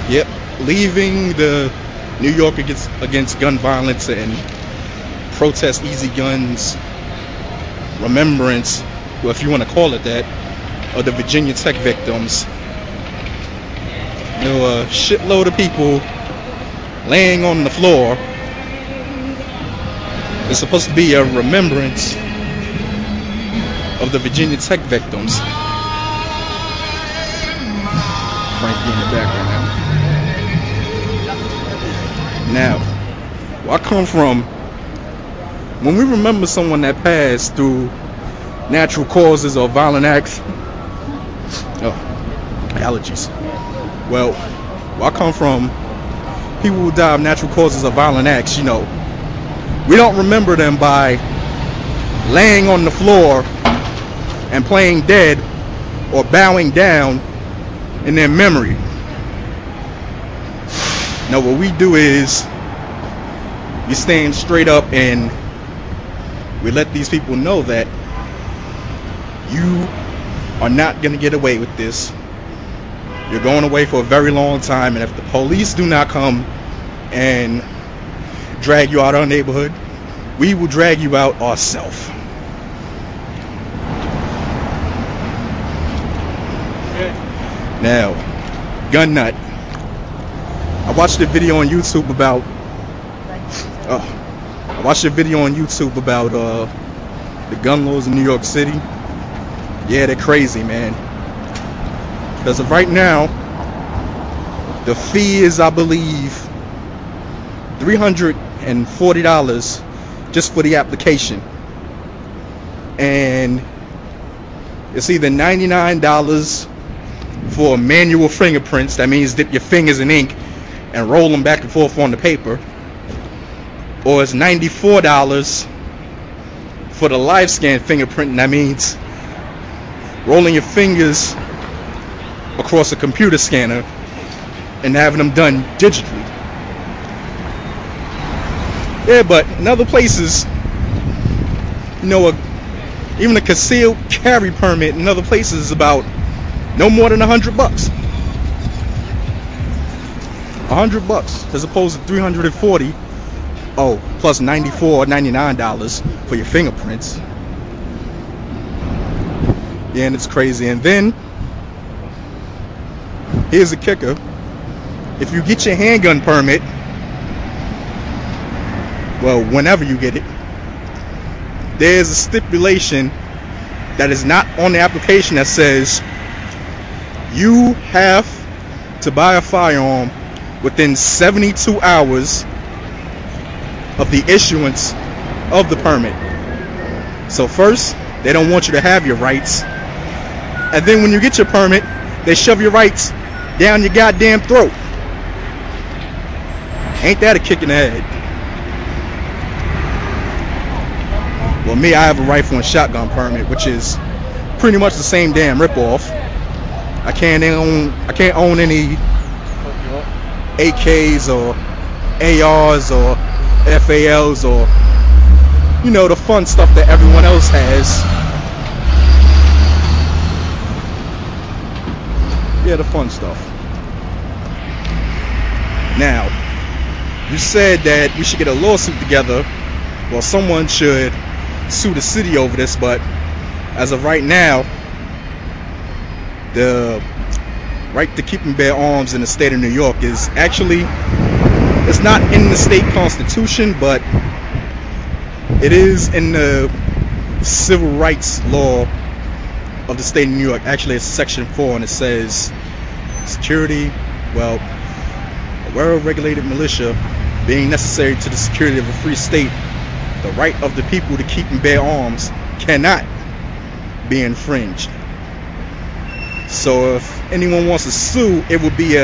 Yep, leaving the New York against gun violence and protest easy guns remembrance, well, if you want to call it that, of the Virginia Tech victims. There were a shitload of people laying on the floor. It's supposed to be a remembrance of the Virginia Tech victims. Frankie in the background now. Where I come from, when we remember someone that passed through natural causes or violent acts, allergies. Well, where I come from, people who die of natural causes or violent acts, you know, we don't remember them by laying on the floor and playing dead or bowing down in their memory. No, what we do is we stand straight up and we let these people know that you are not going to get away with this. You're going away for a very long time, and if the police do not come and drag you out of our neighborhood, we will drag you out ourselves. Now, Gunnut. I watched a video on YouTube about the gun laws in New York City. Yeah, they're crazy, man. As of right now, the fee is, I believe, $340 just for the application, and it's either $99 for manual fingerprints. That means dip your fingers in ink and roll them back and forth on the paper, or it's $94 for the live scan fingerprint, and that means rolling your fingers across a computer scanner and having them done digitally. Yeah, but in other places, you know, even a concealed carry permit in other places is about no more than $100. $100 as opposed to $340. Oh, plus $94, $99 for your fingerprints. Yeah, and it's crazy. And then here's the kicker: if you get your handgun permit, well, whenever you get it, there's a stipulation that is not on the application that says you have to buy a firearm within 72 hours of the issuance of the permit. So first, they don't want you to have your rights, and then when you get your permit, they shove your rights down your goddamn throat. Ain't that a kick in the head? Well, me, I have a rifle and shotgun permit, which is pretty much the same damn ripoff. I can't own any AKs or ARs or FALs or, you know, the fun stuff that everyone else has. Yeah, the fun stuff. Now, you said that we should get a lawsuit together. Well, someone should sue the city over this, but as of right now, the right to keep and bear arms in the state of New York is actually, it's not in the state constitution, but it is in the civil rights law of the state of New York. Actually, it's section 4, and it says security, well, a well-regulated militia being necessary to the security of a free state, the right of the people to keep and bear arms cannot be infringed. So if anyone wants to sue, it would be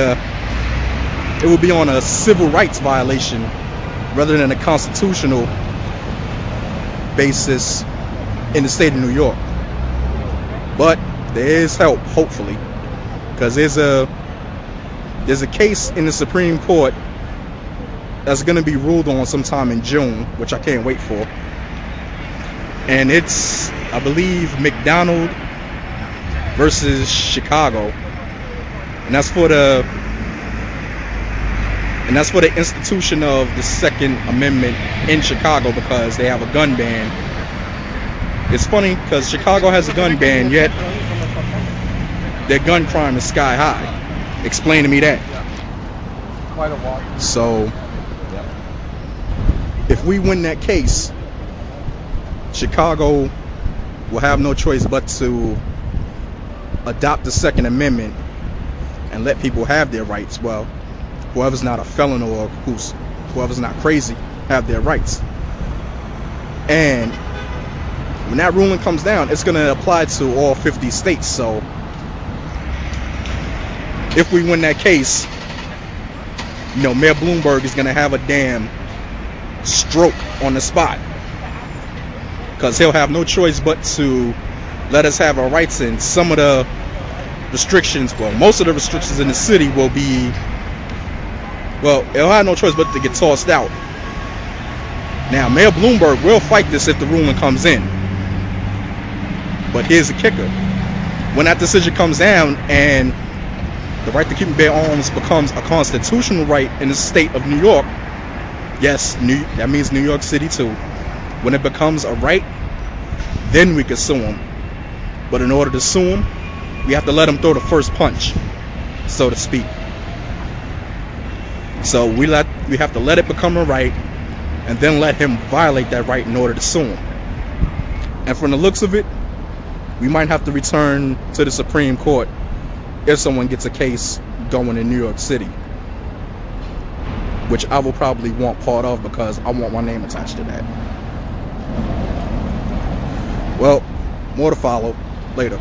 on a civil rights violation rather than a constitutional basis in the state of New York. But there is help, hopefully, because there's a case in the Supreme Court that's going to be ruled on sometime in June, which I can't wait for. And it's, I believe, McDonald versus Chicago, and that's for the And that's for the institution of the Second Amendment in Chicago, because they have a gun ban. It's funny because Chicago has a gun ban, yet their gun crime is sky high. Explain to me that. So, if we win that case, Chicago will have no choice but to adopt the Second Amendment and let people have their rights. Well, whoever's not a felon or whoever's not crazy have their rights. And when that ruling comes down, it's going to apply to all 50 states. So if we win that case, you know, Mayor Bloomberg is going to have a damn stroke on the spot, because he'll have no choice but to let us have our rights. And some of the restrictions, well, most of the restrictions in the city will be, well, he'll have no choice but to get tossed out. Now, Mayor Bloomberg will fight this if the ruling comes in. But here's the kicker. When that decision comes down and the right to keep and bear arms becomes a constitutional right in the state of New York, yes, that means New York City too. When it becomes a right, then we can sue him. But in order to sue him, we have to let him throw the first punch, so to speak. So we have to let it become a right, and then let him violate that right in order to sue him. And from the looks of it, we might have to return to the Supreme Court if someone gets a case going in New York City, which I will probably want part of, because I want my name attached to that. Well, more to follow later.